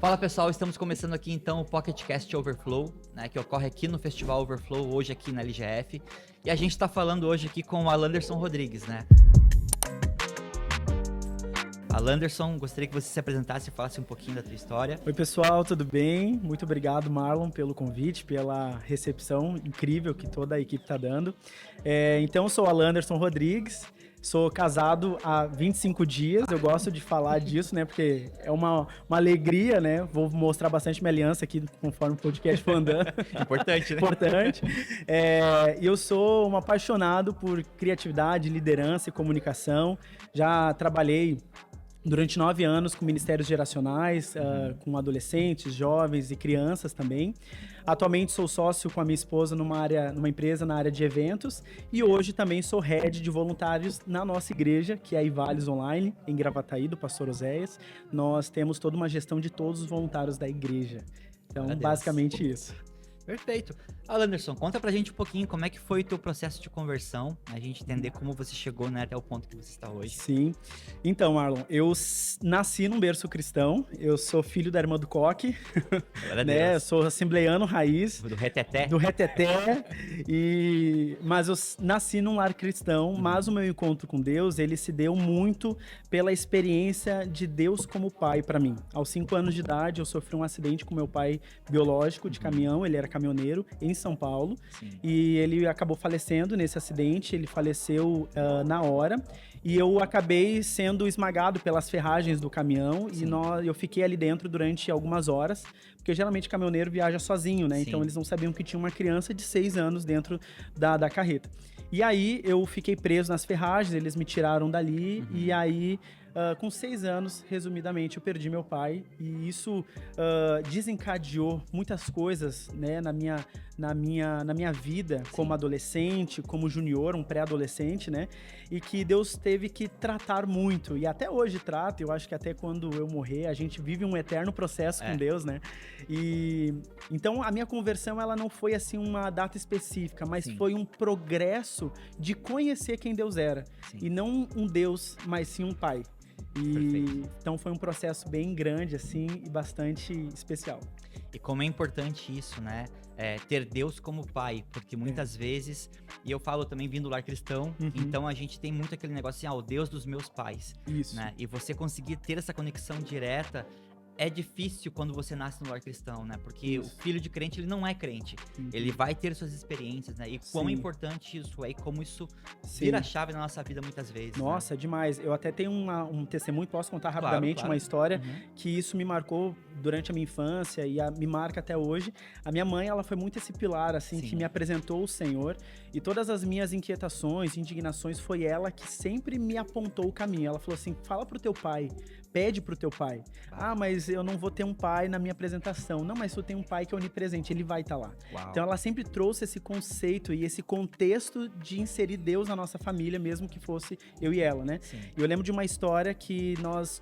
Fala pessoal, estamos começando aqui então o PocketCast Overflow, né, que ocorre aqui no Festival Overflow, hoje aqui na LGF. E a gente está falando hoje aqui com o Alanderson Rodrigues, né? Alanderson, gostaria que você se apresentasse e falasse um pouquinho da tua história. Oi pessoal, tudo bem? Muito obrigado, Marlon, pelo convite, pela recepção incrível que toda a equipe está dando. Então, eu sou o Alanderson Rodrigues, sou casado há 25 dias, eu gosto de falar disso, né, porque é uma alegria, né, vou mostrar bastante minha aliança aqui conforme o podcast for andando. Importante, né? Importante. Eu sou um apaixonado por criatividade, liderança e comunicação, já trabalhei durante 9 anos com ministérios geracionais, com adolescentes, jovens e crianças também. Atualmente sou sócio com a minha esposa numa empresa na área de eventos e hoje também sou head de voluntários na nossa igreja, que é a Ivales Online, em Gravataí, do pastor Oséias. Nós temos toda uma gestão de todos os voluntários da igreja. Então, basicamente isso. Perfeito. Alanderson, conta pra gente um pouquinho como é que foi o teu processo de conversão, a gente entender como você chegou, né, até o ponto que você está hoje. Sim. Então, Marlon, eu nasci num berço cristão, eu sou filho da irmã do Coque, né? Eu sou assembleiano raiz. Do Reteté. Do Reteté. Mas eu nasci num lar cristão, mas o meu encontro com Deus, ele se deu muito pela experiência de Deus como pai para mim. Aos 5 anos de idade, eu sofri um acidente com meu pai biológico de caminhão, ele era caminhoneiro em São Paulo. Sim. E ele acabou falecendo nesse acidente, ele faleceu na hora e eu acabei sendo esmagado pelas ferragens do caminhão. Sim. E eu fiquei ali dentro durante algumas horas, porque geralmente caminhoneiro viaja sozinho, né? Sim. Então eles não sabiam que tinha uma criança de 6 anos dentro da carreta. E aí eu fiquei preso nas ferragens, eles me tiraram dali e aí... com 6 anos, resumidamente, eu perdi meu pai e isso desencadeou muitas coisas, né, na minha vida. Sim. Como adolescente, como junior, um pré-adolescente, né, e que Deus teve que tratar muito e até hoje trata. Eu acho que até quando eu morrer, a gente vive um eterno processo com Deus, né, e então a minha conversão, ela não foi assim uma data específica, mas Sim. foi um progresso de conhecer quem Deus era. Sim. E não um Deus, mas sim um pai. Então foi um processo bem grande, assim, e bastante especial. E como é importante isso, né? Ter Deus como pai, porque muitas vezes, e eu falo também vindo do lar cristão, então a gente tem muito aquele negócio assim, o Deus dos meus pais. Isso. Né? E você conseguir ter essa conexão direta é difícil quando você nasce no lar cristão, né? Porque Isso. o filho de crente, ele não é crente. Ele vai ter suas experiências, né? E quão importante isso é e como isso vira a chave na nossa vida muitas vezes. Nossa, né? Demais. Eu até tenho um testemunho, posso contar rapidamente claro. Uma história que isso me marcou durante a minha infância e me marca até hoje. A minha mãe, ela foi muito esse pilar, assim, Sim. que me apresentou o Senhor e todas as minhas inquietações, indignações, foi ela que sempre me apontou o caminho. Ela falou assim, fala pro teu pai, pede pro teu pai. Mas eu não vou ter um pai na minha apresentação. Não, mas eu tenho um pai que é onipresente, ele vai estar lá. Uau. Então ela sempre trouxe esse conceito e esse contexto de inserir Deus na nossa família, mesmo que fosse eu e ela, né? Sim. E eu lembro de uma história que nós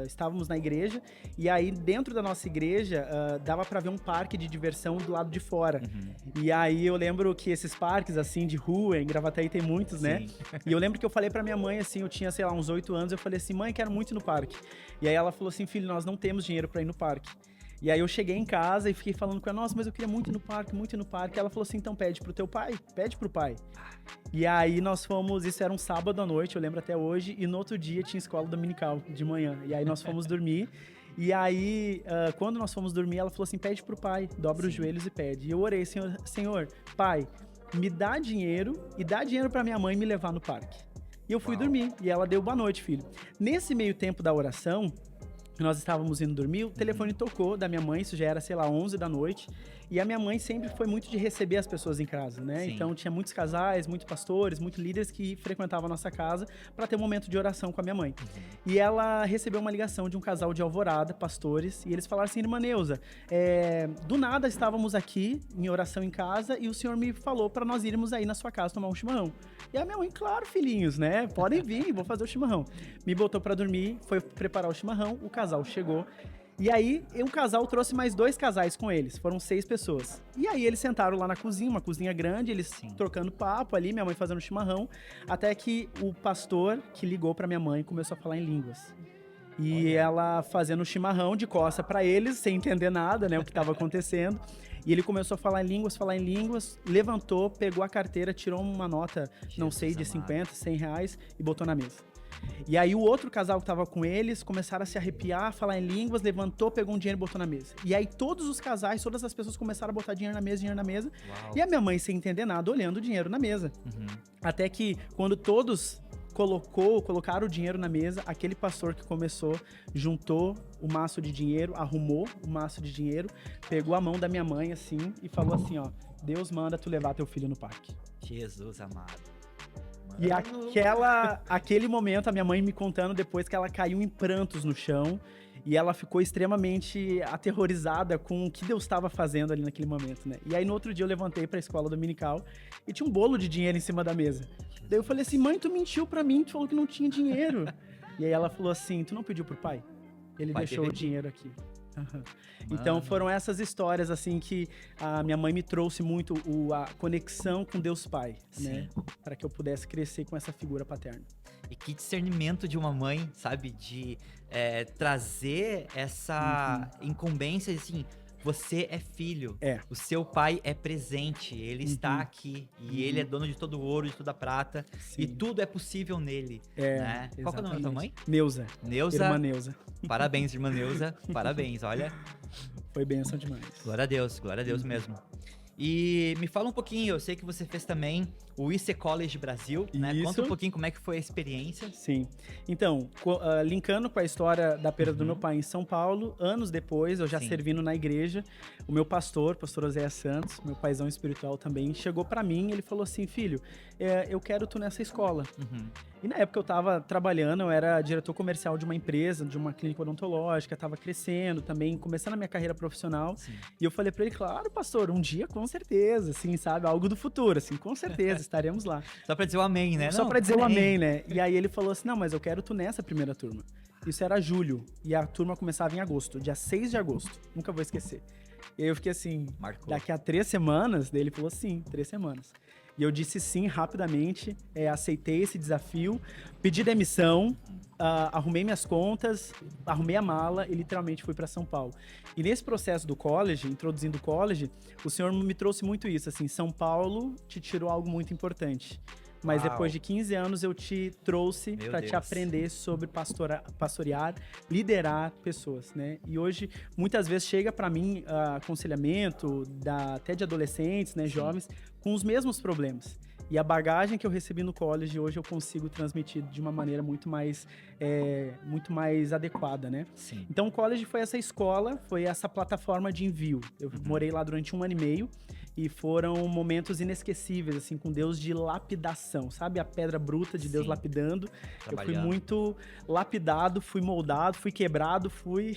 estávamos na igreja e aí dentro da nossa igreja dava pra ver um parque de diversão do lado de fora. E aí eu lembro que esses parques assim de rua, em Gravataí tem muitos, Sim. né? E eu lembro que eu falei pra minha mãe assim, eu tinha, sei lá, uns 8 anos, eu falei assim, mãe, quero muito ir no parque. E aí ela falou assim, filho, nós não temos dinheiro pra ir no parque. E aí eu cheguei em casa e fiquei falando com ela, nossa, mas eu queria muito ir no parque, muito ir no parque. Ela falou assim, então pede pro teu pai, pede pro pai. E aí nós fomos, isso era um sábado à noite, eu lembro até hoje, e no outro dia tinha escola dominical de manhã. E aí nós fomos dormir. E aí, quando nós fomos dormir, ela falou assim, pede pro pai, dobra Sim. os joelhos e pede. E eu orei, Senhor, pai, me dá dinheiro e dá dinheiro pra minha mãe me levar no parque. E eu fui dormir, e ela deu boa noite, filho. Nesse meio tempo da oração, nós estávamos indo dormir, o telefone tocou da minha mãe, isso já era, sei lá, 11 da noite. E a minha mãe sempre foi muito de receber as pessoas em casa, né? Sim. Então tinha muitos casais, muitos pastores, muitos líderes que frequentavam a nossa casa para ter um momento de oração com a minha mãe. E ela recebeu uma ligação de um casal de Alvorada, pastores, e eles falaram assim, irmã Neuza, do nada estávamos aqui em oração em casa e o senhor me falou para nós irmos aí na sua casa tomar um chimarrão. E a minha mãe, claro, filhinhos, né? Podem vir, vou fazer o chimarrão. Me botou para dormir, foi preparar o chimarrão, o casal chegou. E aí, um casal trouxe mais 2 casais com eles. Foram 6 pessoas. E aí, eles sentaram lá na cozinha, uma cozinha grande, eles Sim. trocando papo ali, minha mãe fazendo chimarrão, até que o pastor que ligou pra minha mãe começou a falar em línguas. E ela fazendo chimarrão de costa para eles, sem entender nada, né, o que estava acontecendo. E ele começou a falar em línguas, levantou, pegou a carteira, tirou uma nota, não sei, de 50, 100 reais e botou na mesa. E aí o outro casal que tava com eles começaram a se arrepiar, falar em línguas, levantou, pegou um dinheiro e botou na mesa. E aí todos os casais, todas as pessoas começaram a botar dinheiro na mesa. Uau. E a minha mãe, sem entender nada, olhando o dinheiro na mesa. Até que quando todos colocaram o dinheiro na mesa, aquele pastor que começou, juntou o maço de dinheiro, arrumou o maço de dinheiro, pegou a mão da minha mãe assim e falou assim, ó, Deus manda tu levar teu filho no parque. Jesus amado. E aquele momento, a minha mãe me contando depois que ela caiu em prantos no chão e ela ficou extremamente aterrorizada com o que Deus estava fazendo ali naquele momento, né? E aí no outro dia eu levantei pra escola dominical e tinha um bolo de dinheiro em cima da mesa. Daí eu falei assim, mãe, tu mentiu pra mim, tu falou que não tinha dinheiro. E aí ela falou assim, tu não pediu pro pai? Ele deixou o dinheiro aqui. Então foram essas histórias assim que a minha mãe me trouxe muito a conexão com Deus Pai, né? Para que eu pudesse crescer com essa figura paterna. E que discernimento de uma mãe, sabe? De trazer essa incumbência, assim, você é filho, o seu pai é presente, ele está aqui, e ele é dono de todo o ouro, de toda a prata, e tudo é possível nele, né? Qual que é o nome da tua mãe? Neuza. Irmã Neuza. Parabéns, irmã Neuza, parabéns, olha. Foi bênção demais. Glória a Deus mesmo. E me fala um pouquinho, eu sei que você fez também o IC College Brasil, né? Conta um pouquinho como é que foi a experiência. Sim. Então, linkando com a história da perda do meu pai em São Paulo, anos depois, eu já servindo na igreja, o meu pastor Oséias Santos, meu paizão espiritual também, chegou pra mim e ele falou assim, filho, eu quero tu nessa escola. E na época eu tava trabalhando, eu era diretor comercial de uma empresa, de uma clínica odontológica, tava crescendo também, começando a minha carreira profissional. E eu falei pra ele, claro, pastor, um dia com certeza, assim, sabe? Algo do futuro, assim, com certeza, estaremos lá. Só pra dizer o amém, né? Só pra dizer o amém, né? E aí ele falou assim, não, mas eu quero tu nessa primeira turma. Isso era julho, e a turma começava em agosto, dia 6 de agosto, nunca vou esquecer. E aí eu fiquei assim, daqui a 3 semanas, daí ele falou sim, 3 semanas. E eu disse sim rapidamente, aceitei esse desafio, pedi demissão, arrumei minhas contas, arrumei a mala e literalmente fui para São Paulo. E nesse processo do college, introduzindo o college, o Senhor me trouxe muito isso, assim, São Paulo te tirou algo muito importante. Mas depois de 15 anos eu te trouxe para te aprender sobre pastorear, liderar pessoas, né? E hoje, muitas vezes, chega para mim aconselhamento, até de adolescentes, né, jovens, com os mesmos problemas. E a bagagem que eu recebi no college, hoje eu consigo transmitir de uma maneira muito mais adequada, né? Sim. Então, o college foi essa escola, foi essa plataforma de envio. Eu morei lá durante 1 ano e meio. E foram momentos inesquecíveis, assim, com Deus de lapidação, sabe? A pedra bruta de Deus lapidando. Eu fui muito lapidado, fui moldado, fui quebrado, fui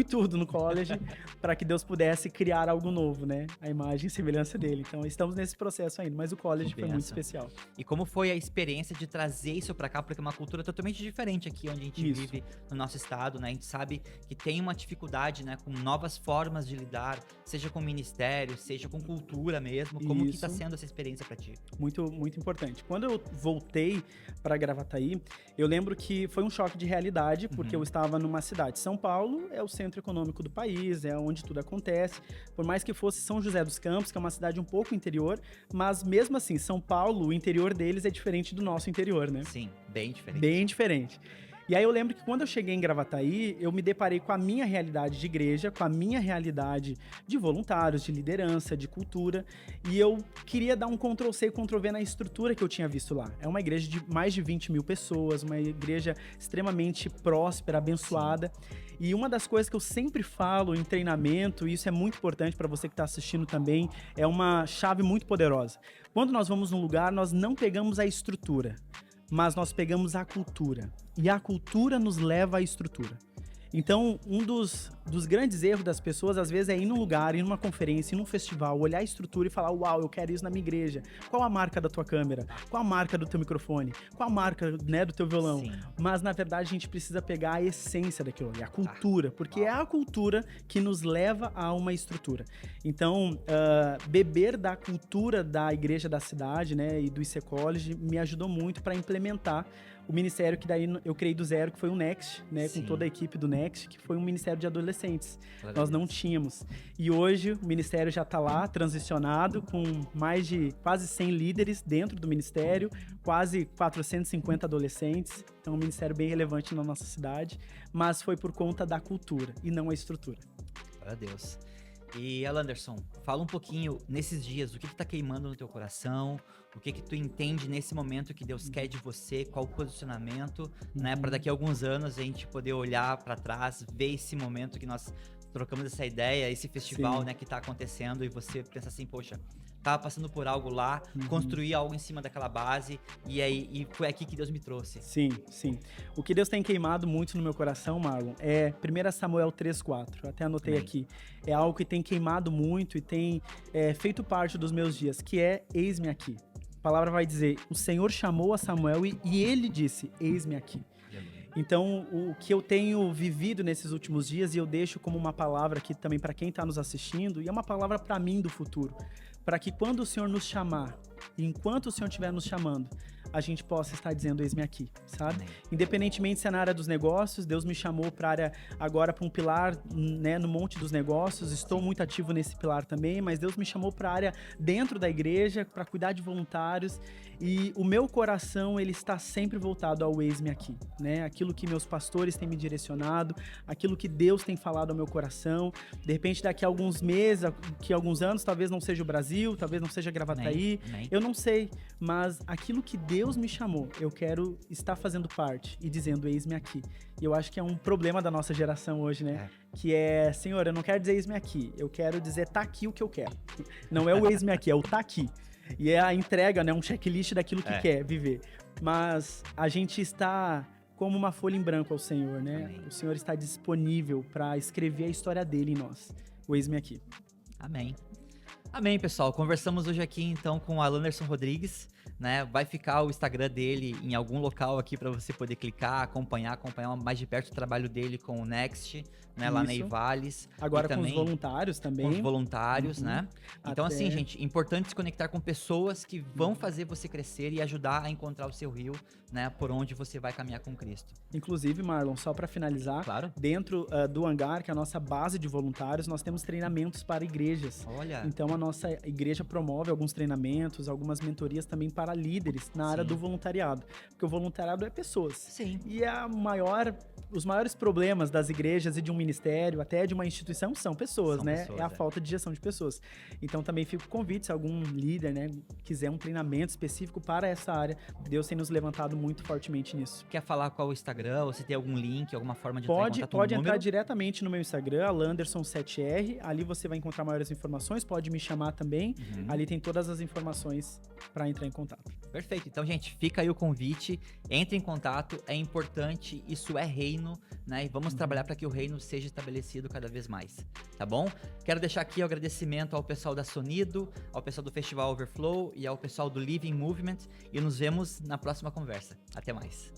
tudo no college para que Deus pudesse criar algo novo, né? A imagem e semelhança dele. Então, estamos nesse processo ainda, mas o college foi muito especial. E como foi a experiência de trazer isso para cá? Porque é uma cultura totalmente diferente aqui onde a gente vive no nosso estado, né? A gente sabe que tem uma dificuldade, né? Com novas formas de lidar, seja com ministério, seja com cultura mesmo. Como que tá sendo essa experiência para ti? Muito, muito importante. Quando eu voltei para Gravataí, eu lembro que foi um choque de realidade, porque eu estava numa cidade. São Paulo é o centro econômico do país, é onde tudo acontece. Por mais que fosse São José dos Campos, que é uma cidade um pouco interior, mas mesmo assim, São Paulo, o interior deles é diferente do nosso interior, né? Sim, bem diferente. Bem diferente. E aí eu lembro que quando eu cheguei em Gravataí, eu me deparei com a minha realidade de igreja, com a minha realidade de voluntários, de liderança, de cultura, e eu queria dar um Ctrl+C e Ctrl+V na estrutura que eu tinha visto lá. É uma igreja de mais de 20 mil pessoas, uma igreja extremamente próspera, abençoada. E uma das coisas que eu sempre falo em treinamento, e isso é muito importante para você que está assistindo também, é uma chave muito poderosa. Quando nós vamos num lugar, nós não pegamos a estrutura, mas nós pegamos a cultura. E a cultura nos leva à estrutura. Então, um dos dos grandes erros das pessoas, às vezes, é ir num lugar, ir numa conferência, ir num festival, olhar a estrutura e falar, uau, eu quero isso na minha igreja. Qual a marca da tua câmera? Qual a marca do teu microfone? Qual a marca, né, do teu violão? Sim. Mas, na verdade, a gente precisa pegar a essência daquilo ali, a cultura, porque é a cultura que nos leva a uma estrutura. Então, beber da cultura da igreja da cidade, né, e do IC College me ajudou muito para implementar o ministério que daí eu criei do zero, que foi o Next, né, com toda a equipe do Next, que foi um ministério de adolescentes. Nós não tínhamos. E hoje o ministério já está lá, transicionado, com mais de quase 100 líderes dentro do ministério, quase 450 adolescentes. Então, um ministério bem relevante na nossa cidade, mas foi por conta da cultura e não a estrutura. Glória a Deus. E, Alanderson, fala um pouquinho, nesses dias, o que tá queimando no teu coração, o que tu entende nesse momento que Deus quer de você, qual o posicionamento, né, para daqui a alguns anos a gente poder olhar para trás, ver esse momento que nós trocamos essa ideia, esse festival, né, que tá acontecendo, e você pensa assim, poxa, tava passando por algo lá, construir algo em cima daquela base, e foi aqui que Deus me trouxe. Sim, sim. O que Deus tem queimado muito no meu coração, Marlon, é 1 Samuel 3:4. Até anotei aqui. É algo que tem queimado muito e tem feito parte dos meus dias, que é eis-me aqui. A palavra vai dizer, o Senhor chamou a Samuel e ele disse, eis-me aqui. Então, o que eu tenho vivido nesses últimos dias, e eu deixo como uma palavra aqui também para quem está nos assistindo, e é uma palavra para mim do futuro, para que quando o Senhor nos chamar, e enquanto o Senhor estiver nos chamando, a gente possa estar dizendo, eis-me aqui, sabe? Amém. Independentemente se é na área dos negócios, Deus me chamou para área agora para um pilar, né, no monte dos negócios, estou muito ativo nesse pilar também, mas Deus me chamou para área dentro da igreja, para cuidar de voluntários, e o meu coração, ele está sempre voltado ao eis-me aqui, né? Aquilo que meus pastores têm me direcionado, aquilo que Deus tem falado ao meu coração. De repente, daqui a alguns meses, daqui a alguns anos, talvez não seja o Brasil, talvez não seja Gravataí, eu não sei, mas aquilo que Deus me chamou, eu quero estar fazendo parte e dizendo, eis-me aqui. E eu acho que é um problema da nossa geração hoje, né? Que é, Senhor, eu não quero dizer eis-me aqui, eu quero dizer tá aqui o que eu quero. Não é o eis-me aqui, é o tá aqui. E é a entrega, né? Um checklist daquilo que quer viver. Mas a gente está como uma folha em branco ao Senhor, né? Amém. O Senhor está disponível para escrever a história dele em nós. O eis-me aqui. Amém. Amém, pessoal. Conversamos hoje aqui, então, com o Alanderson Rodrigues, né? Vai ficar o Instagram dele em algum local aqui para você poder clicar, acompanhar mais de perto o trabalho dele com o Next, né? Lá na Ivales. Agora com os voluntários também. Com os voluntários, né? Então, assim, gente, importante se conectar com pessoas que vão fazer você crescer e ajudar a encontrar o seu rio, né? Por onde você vai caminhar com Cristo. Inclusive, Marlon, só para finalizar, dentro do hangar, que é a nossa base de voluntários, nós temos treinamentos para igrejas. Olha! Então, a nossa igreja promove alguns treinamentos, algumas mentorias também para líderes na área do voluntariado. Porque o voluntariado é pessoas. Sim. E os maiores problemas das igrejas e de um ministério, até de uma instituição, são pessoas, né? É a falta de gestão de pessoas. Então, também fica o convite, se algum líder, né, quiser um treinamento específico para essa área, Deus tem nos levantado muito fortemente nisso. Quer falar qual é o Instagram, ou se tem algum link, alguma forma de entrar em contato? Pode entrar diretamente no meu Instagram, Alanderson7R, ali você vai encontrar maiores informações, pode me chamar também, ali tem todas as informações para entrar em contato. Perfeito, então gente, fica aí o convite, entre em contato, é importante, isso é reino, né, e vamos trabalhar para que o reino seja estabelecido cada vez mais, tá bom? Quero deixar aqui o agradecimento ao pessoal da Sonido, ao pessoal do Festival Overflow e ao pessoal do Living Movement, e nos vemos na próxima conversa. Até mais.